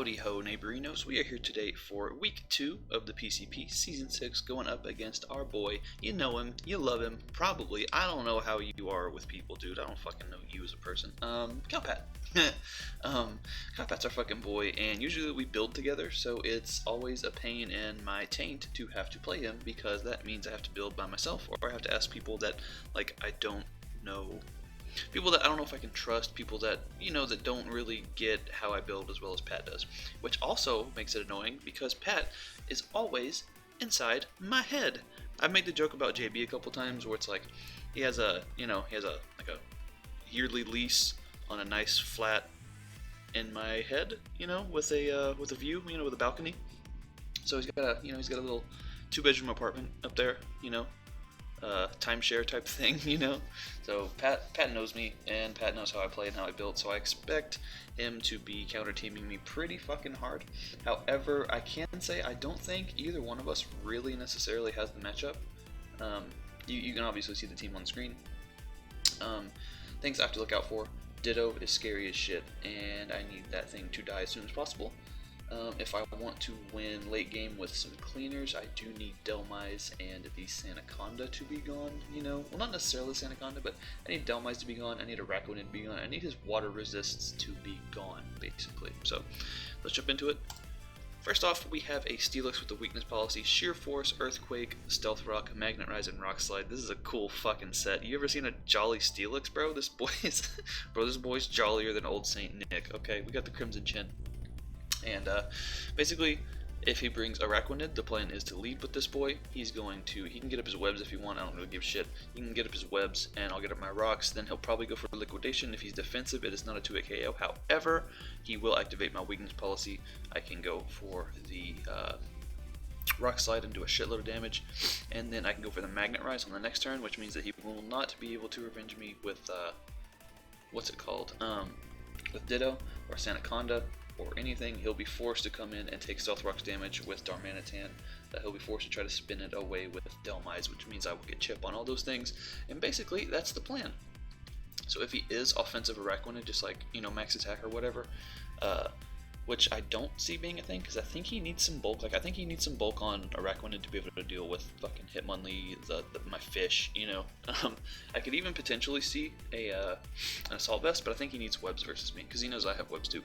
Howdy ho, neighborinos. We are here today for week 2 of the PCP Season 6, going up against our boy. You know him, you love him, probably. I don't know how you are with people, dude. I don't fucking know you as a person. Cowpatt. Cowpatt's our fucking boy, and usually we build together, so it's always a pain in my taint to have to play him, because that means I have to build by myself, or I have to ask people that, like, I don't know. People that I don't know if I can trust, people that, you know, that don't really get how I build as well as Pat does. Which also makes it annoying because Pat is always inside my head. I've made the joke about JB a couple times where it's like, he has a like a yearly lease on a nice flat in my head, you know, with a view, you know, with a balcony. So he's got a little 2-bedroom apartment up there, you know. Timeshare type thing, you know. So Pat knows me, and Pat knows how I play and how I build, so I expect him to be counter teaming me pretty fucking hard. However, I can say I don't think either one of us really necessarily has the matchup. You can obviously see the team on the screen. Things I have to look out for: Ditto is scary as shit, and I need that thing to die as soon as possible. If I want to win late game with some cleaners, I do need Delmise and the Sanaconda to be gone, you know. Well, not necessarily Sanaconda, but I need Delmise to be gone, I need a Raccoonid to be gone, I need his water resists to be gone, basically. So, let's jump into it. First off, we have a Steelix with the weakness policy: Sheer Force, Earthquake, Stealth Rock, Magnet Rise, and Rock Slide. This is a cool fucking set. You ever seen a jolly Steelix, bro? This boy's jollier than old Saint Nick. Okay, we got the Crimson Chin. And basically, if he brings a Raccoonid, the plan is to lead with this boy. He can get up his webs if you want, I don't really give a shit. He can get up his webs, and I'll get up my rocks. Then he'll probably go for liquidation. If he's defensive, it is not a 2-hit KO. However, he will activate my weakness policy. I can go for the Rock Slide and do a shitload of damage, and then I can go for the Magnet Rise on the next turn, which means that he will not be able to revenge me with, with Ditto or Sanaconda or anything. He'll be forced to come in and take Stealth Rock's damage with Darmanitan. He'll be forced to try to spin it away with Delmise, which means I will get chip on all those things. And basically, that's the plan. So if he is offensive Raccoonid, just like, you know, max attack or whatever, which I don't see being a thing, because I think he needs some bulk. Like, I think he needs some bulk on a Raccoonid to be able to deal with fucking Hitmonlee, my fish, you know. I could even potentially see an Assault Vest, but I think he needs webs versus me, because he knows I have webs too.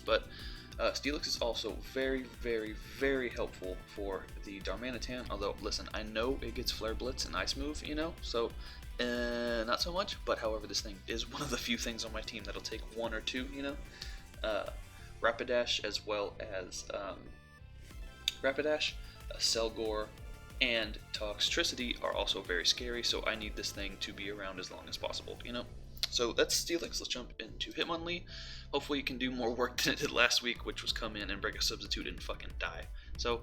But Steelix is also very, very, very helpful for the Darmanitan, although, listen, I know it gets Flare Blitz and Ice Move, you know, so not so much, but however, this thing is one of the few things on my team that'll take 1 or 2, you know. Rapidash, as well as Selgor, and Toxtricity are also very scary, so I need this thing to be around as long as possible, you know. So that's Steelix. Let's jump into Hitmonlee. Hopefully it can do more work than it did last week, which was come in and break a substitute and fucking die. So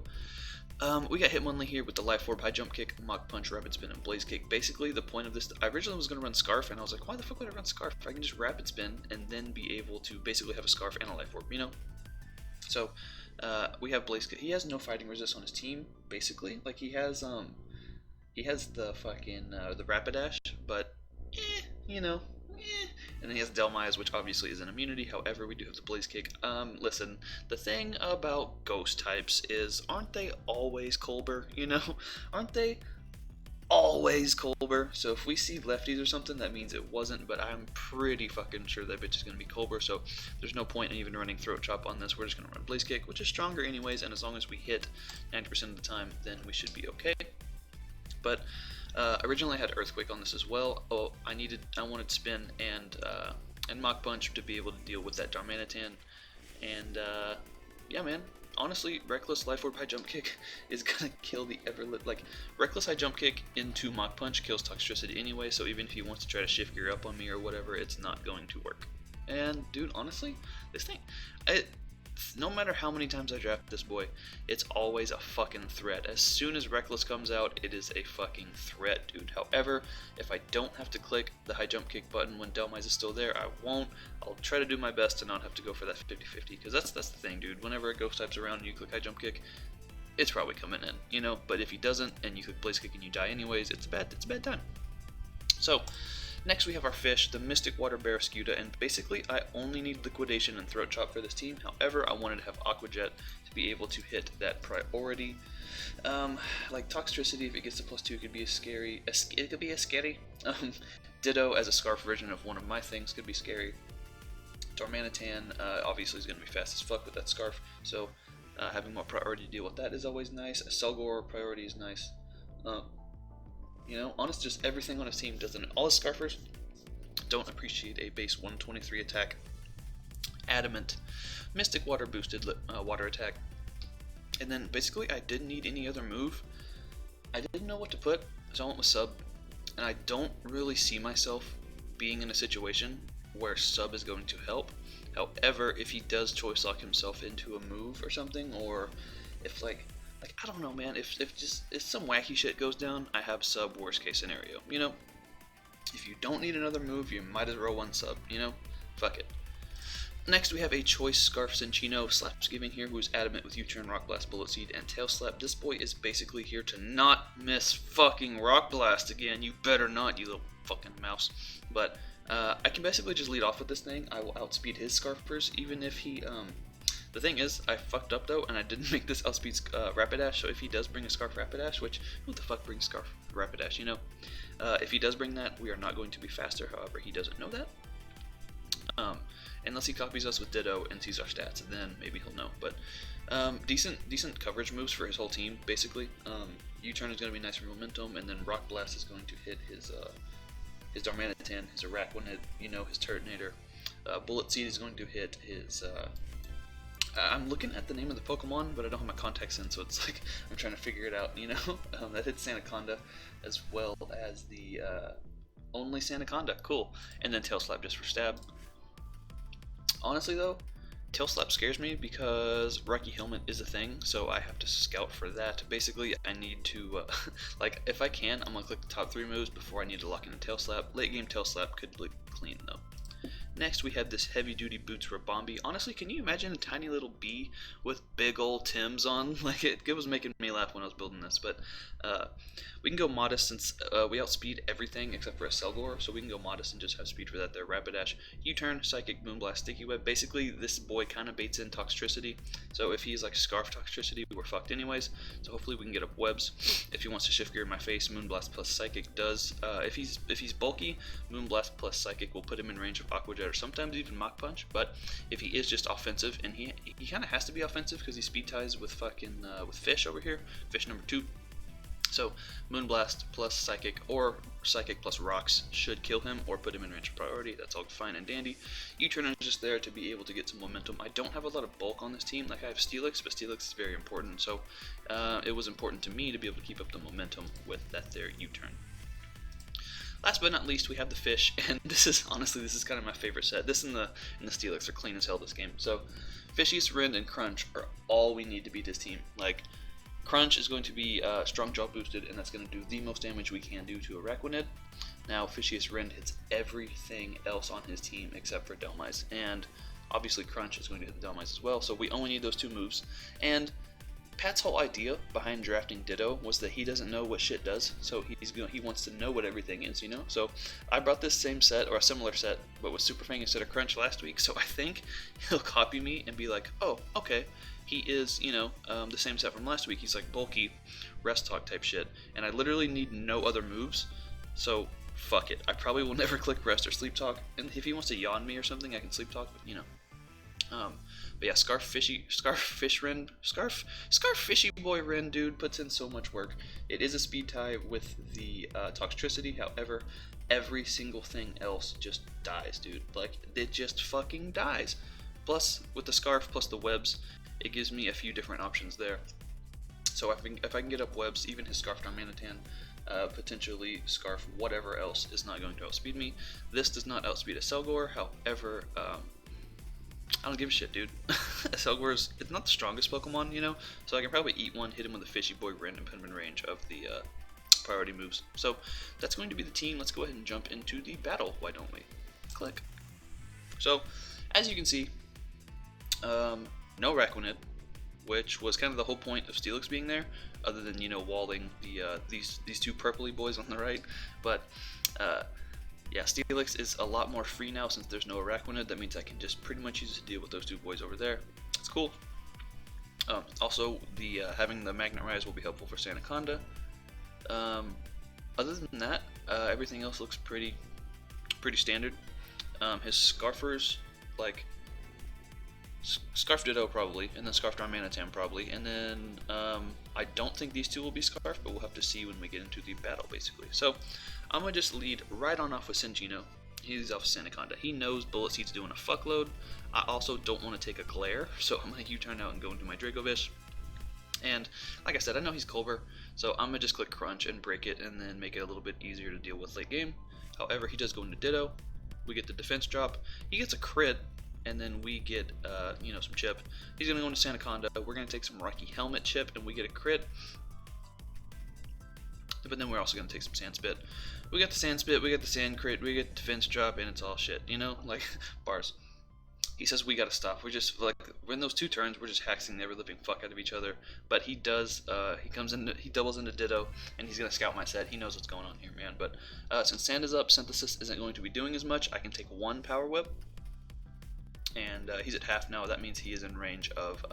we got Hitmonlee here with the Life Orb, High Jump Kick, Mach Punch, Rapid Spin, and Blaze Kick. Basically, the point of this, I originally was going to run Scarf, and I was like, why the fuck would I run Scarf? I can just Rapid Spin and then be able to basically have a Scarf and a Life Orb, you know? So we have Blaze Kick. He has no fighting resist on his team, basically. Like, he has the fucking the Rapidash, but you know. And then he has Delmise, which obviously is an immunity. However, we do have the Blaze Kick. Listen, the thing about ghost types is, aren't they always Colbur, you know? Aren't they always Colbur? So if we see lefties or something, that means it wasn't, but I'm pretty fucking sure that bitch is going to be Colbur, so there's no point in even running Throat Chop on this. We're just going to run Blaze Kick, which is stronger anyways, and as long as we hit 90% of the time, then we should be okay. But originally I had Earthquake on this as well. I wanted Spin and Mach Punch to be able to deal with that Darmanitan. And yeah, man. Honestly, Reckless Life Orb High Jump Kick is gonna kill the like, Reckless High Jump Kick into Mach Punch kills Toxtricity anyway, so even if he wants to try to shift gear up on me or whatever, it's not going to work. And dude, honestly, this thing, no matter how many times I draft this boy, it's always a fucking threat. As soon as Reckless comes out, it is a fucking threat, dude. However, if I don't have to click the High Jump Kick button when Delmise is still there, I won't. I'll try to do my best to not have to go for that 50-50, because that's the thing, dude. Whenever a ghost type's around and you click High Jump Kick, it's probably coming in, you know. But if he doesn't and you click Blaze Kick and you die anyways, it's a bad time. So Next we have our fish, the Mystic Water Barraskewda, and basically I only need Liquidation and Throat Chop for this team. However, I wanted to have Aqua Jet to be able to hit that priority. Like Toxtricity, if it gets to +2, it could be scary. Ditto as a Scarf version of one of my things could be scary. Darmanitan obviously is going to be fast as fuck with that Scarf, so having more priority to deal with that is always nice. A Selgor priority is nice. You know, honestly, just everything on his team doesn't. All his Scarfers don't appreciate a base 123 attack, Adamant, Mystic Water boosted water attack, and then basically I didn't need any other move. I didn't know what to put, so I went with Sub, and I don't really see myself being in a situation where Sub is going to help. However, if he does choice lock himself into a move or something, or if like I don't know, man, if some wacky shit goes down, I have Sub worst case scenario, you know? If you don't need another move, you might as well run Sub, you know? Fuck it. Next we have a choice Scarf Cinchino Slapsgiving here, who is adamant with U-Turn, Rock Blast, Bullet Seed, and Tail Slap. This boy is basically here to not miss fucking Rock Blast again. You better not, you little fucking mouse. But I can basically just lead off with this thing. I will outspeed his Scarfers, even if he the thing is, I fucked up though, and I didn't make this outspeed Rapidash, so if he does bring a Scarf Rapidash, which, who the fuck brings Scarf Rapidash, you know? If he does bring that, we are not going to be faster, however, he doesn't know that. Unless he copies us with Ditto and sees our stats, then maybe he'll know. But decent coverage moves for his whole team, basically. U-Turn is going to be nice for momentum, and then Rock Blast is going to hit his Darmanitan, his Araquanid, you know, his Turtonator. Bullet Seed is going to hit his... I'm looking at the name of the Pokemon, but I don't have my contacts in, so it's like I'm trying to figure it out, you know? That hits Sandaconda, as well as the only Sandaconda. Cool. And then Tail Slap just for stab. Honestly, though, Tail Slap scares me because Rocky Helmet is a thing, so I have to scout for that. Basically, I need to, like, if I can, I'm going to click the top 3 moves before I need to lock in a Tail Slap. Late game Tail Slap could look clean, though. Next, we have this Heavy Duty Boots Rabombi. Honestly, can you imagine a tiny little bee with big old Tims on? Like, it was making me laugh when I was building this, but we can go modest since we outspeed everything except for a Selgor, so we can go modest and just have speed for that there. Rapidash, U-Turn, Psychic, Moonblast, Sticky Web. Basically, this boy kind of baits in Toxtricity, so if he's like Scarf Toxtricity, we're fucked anyways, so hopefully we can get up webs. If he wants to Shift Gear in my face, Moonblast plus Psychic does. If he's bulky, Moonblast plus Psychic will put him in range of Aqua Jet or sometimes even Mach Punch, but if he is just offensive, and he kind of has to be offensive because he speed ties with fucking with Fish over here, Fish number 2. So Moonblast plus Psychic or Psychic plus Rocks should kill him or put him in range of priority. That's all fine and dandy. U-Turn is just there to be able to get some momentum. I don't have a lot of bulk on this team. Like I have Steelix, but Steelix is very important, so it was important to me to be able to keep up the momentum with that there U-Turn. Last but not least, we have the Fish, and this is kind of my favorite set. This and the Steelix are clean as hell this game. So Fishy's, Rend, and Crunch are all we need to beat this team. Like, Crunch is going to be Strong Jaw boosted, and that's going to do the most damage we can do to Araquanid. Now, Fishy's Rend hits everything else on his team except for Dhelmise, and obviously Crunch is going to hit the Dhelmise as well, so we only need those 2 moves. And Pat's whole idea behind drafting Ditto was that he doesn't know what shit does, so he wants to know what everything is, you know? So I brought this same set, or a similar set, but with Super Fang instead of Crunch last week, so I think he'll copy me and be like, oh, okay, he is, you know, the same set from last week. He's like bulky, rest talk type shit, and I literally need no other moves, so fuck it. I probably will never click rest or sleep talk, and if he wants to yawn me or something, I can sleep talk, but you know. But yeah, Scarf Fishy Boy Rend, dude, puts in so much work. It is a speed tie with the Toxtricity, however, every single thing else just dies, dude. Like, it just fucking dies. Plus, with the Scarf plus the webs, it gives me a few different options there. So if I can get up webs, even his Scarf Darmanitan, potentially Scarf whatever else is not going to outspeed me. This does not outspeed a Selgor, however, I don't give a shit, dude. Selgor it's not the strongest Pokemon, you know, so I can probably eat one, hit him with a Fishy Boy Rend, and put him in range of the priority moves. So that's going to be the team. Let's go ahead and jump into the battle, why don't we? Click. So, as you can see, no Araquanid, which was kind of the whole point of Steelix being there, other than, you know, walling the these 2 purpley boys on the right, but yeah, Steelix is a lot more free now since there's no Araquanid. That means I can just pretty much use it to deal with those two boys over there. It's cool. Also, the having the Magnet Rise will be helpful for Sandaconda. Other than that, everything else looks pretty standard. His Scarfers, like Scarf Ditto probably, and then Scarf Darmanitan probably, and then I don't think these two will be Scarf, but we'll have to see when we get into the battle basically. So I'm gonna just lead right on off with Sinjino. He's off Sandaconda. He knows Bullet Seed's doing a fuckload. I also don't want to take a glare, so I'm gonna U-turn out and go into my Dracovish. And like I said, I know he's Culver, so I'm gonna just click Crunch and break it, and then make it a little bit easier to deal with late game. However, he does go into Ditto. We get the defense drop. He gets a crit, and then we get some chip. He's gonna go into Sandaconda. We're gonna take some Rocky Helmet chip, and we get a crit. But then we're also gonna take some Sand Spit. We got the Sand Spit, we got the Sand Crit, we get the defense drop, and it's all shit, like bars. He says we gotta stop. We're just like in those 2 turns, we're just hacking the ever living fuck out of each other. But he does. He doubles into Ditto, and he's gonna scout my set. He knows what's going on here, man. But since Sand is up, Synthesis isn't going to be doing as much. I can take 1 Power Whip, and he's at half now. That means he is in range of.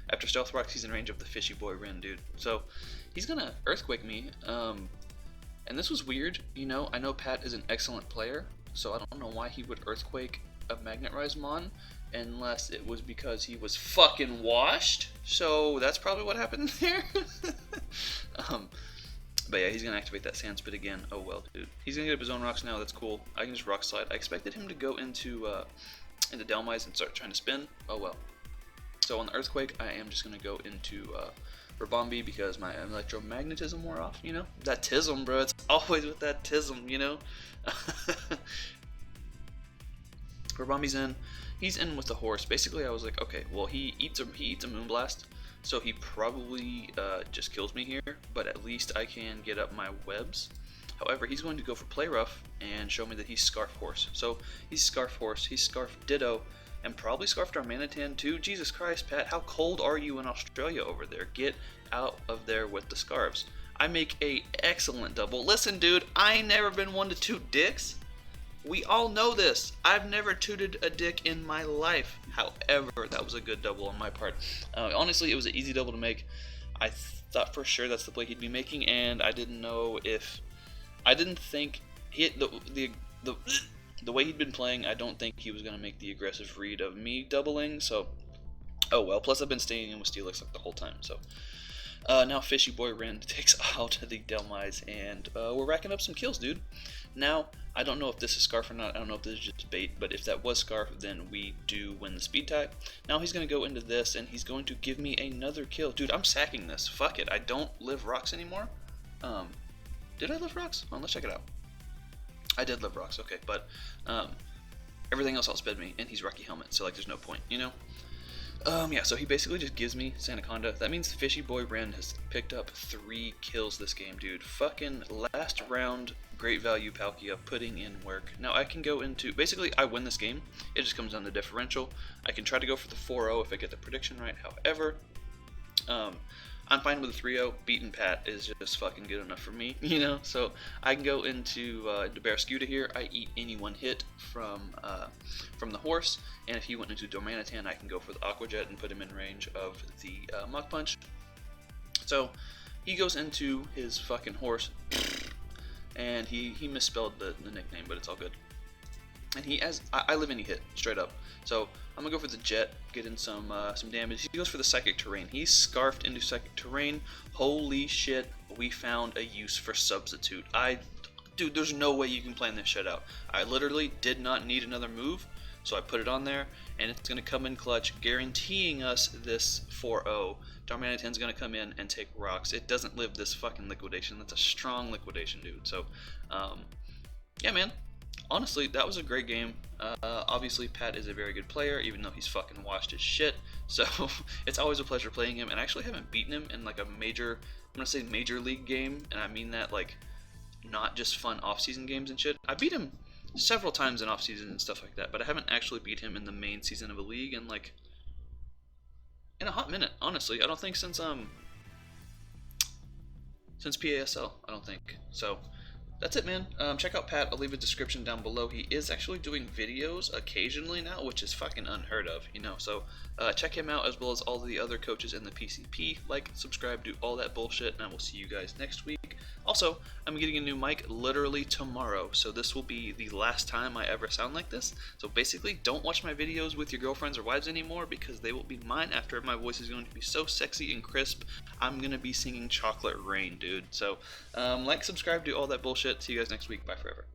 After Stealth Rocks, he's in range of the Fishy Boy Rend, dude. So he's gonna Earthquake me. And this was weird. I know Pat is an excellent player, so I don't know why he would Earthquake a Magnet Rise Mon, unless it was because he was fucking washed. So that's probably what happened there. But yeah, he's gonna activate that Sand Spit again. Oh well, dude. He's gonna get up his own rocks now. That's cool. I can just Rock Slide. I expected him to go into Delmise and start trying to spin. Oh well. So on the Earthquake, I am just gonna go into Rabombi because my electromagnetism wore off. That Tism, bro. It's always with that Tism. Rabombi's in. He's in with the horse. Basically, I was like, okay, well, he eats a Moonblast, so he probably just kills me here, but at least I can get up my webs. However, he's going to go for Play Rough and show me that he's Scarf Horse. So he's Scarf Horse, he's Scarf Ditto, and probably Scarf Darmanitan too. Jesus Christ, Pat, how cold are you in Australia over there? Get out of there with the scarves. I make a excellent double. Listen, dude, I ain't never been one to toot dicks. We all know this. I've never tooted a dick in my life. However, that was a good double on my part. Honestly, it was an easy double to make. I thought for sure that's the play he'd be making, and I didn't know if... I didn't think... The way he'd been playing, I don't think he was going to make the aggressive read of me doubling, so... Oh well, plus I've been staying in with Steelix like the whole time, so... Now Fishy Boy Rend takes out the Delmise, and we're racking up some kills, dude. Now, I don't know if this is Scarf or not. I don't know if this is just bait, but if that was Scarf, then we do win the speed tie. Now he's going to go into this, and he's going to give me another kill. Dude, I'm sacking this. Fuck it. I don't live rocks anymore. Did I live rocks? Oh, let's check it out. I did live rocks, okay, but everything else outsped me, and he's Rocky Helmet, so there's no point, Yeah, so he basically just gives me Sandaconda. That means Fishy Boy Rend has picked up 3 kills this game, dude. Fucking last round, great value Palkia, putting in work. Now I can go into, basically I win this game. It just comes down to differential. I can try to go for the 4-0 if I get the prediction right. However, I'm fine with a 3-0. Beaten Pat is just fucking good enough for me, So I can go into Barrascuda here. I eat any one hit from the horse, and if he went into Darmanitan, I can go for the Aqua Jet and put him in range of the Mach Punch. So he goes into his fucking horse, and he misspelled the nickname, but it's all good. And I live any hit straight up. So I'm gonna go for the Jet, get in some damage. He goes for the Psychic Terrain. He's scarfed into Psychic Terrain. Holy shit, we found a use for Substitute. Dude, there's no way you can plan this shit out. I literally did not need another move, so I put it on there, and it's gonna come in clutch, guaranteeing us this 4-0. Darmanitan's gonna come in and take rocks. It doesn't live this fucking liquidation. That's a strong liquidation, dude. So, yeah, man. Honestly, that was a great game. Obviously, Pat is a very good player, even though he's fucking washed as shit. So, it's always a pleasure playing him, and I actually haven't beaten him in like a major, I'm gonna say major league game, and I mean that like, not just fun off-season games and shit. I beat him several times in off-season and stuff like that, but I haven't actually beat him in the main season of a league in like, in a hot minute, honestly. I don't think since PASL, I don't think. So, That's it, man. Check out Pat. I'll leave a description down below. He is actually doing videos occasionally now, which is fucking unheard of, you know. So check him out, as well as all the other coaches in the PCP. Like, subscribe, do all that bullshit, and I will see you guys next week. Also, I'm getting a new mic literally tomorrow, so this will be the last time I ever sound like this. So basically, don't watch my videos with your girlfriends or wives anymore, because they will be mine after my voice is going to be so sexy and crisp. I'm gonna be singing Chocolate Rain, dude. So like, subscribe, do all that bullshit. See you guys next week. Bye forever.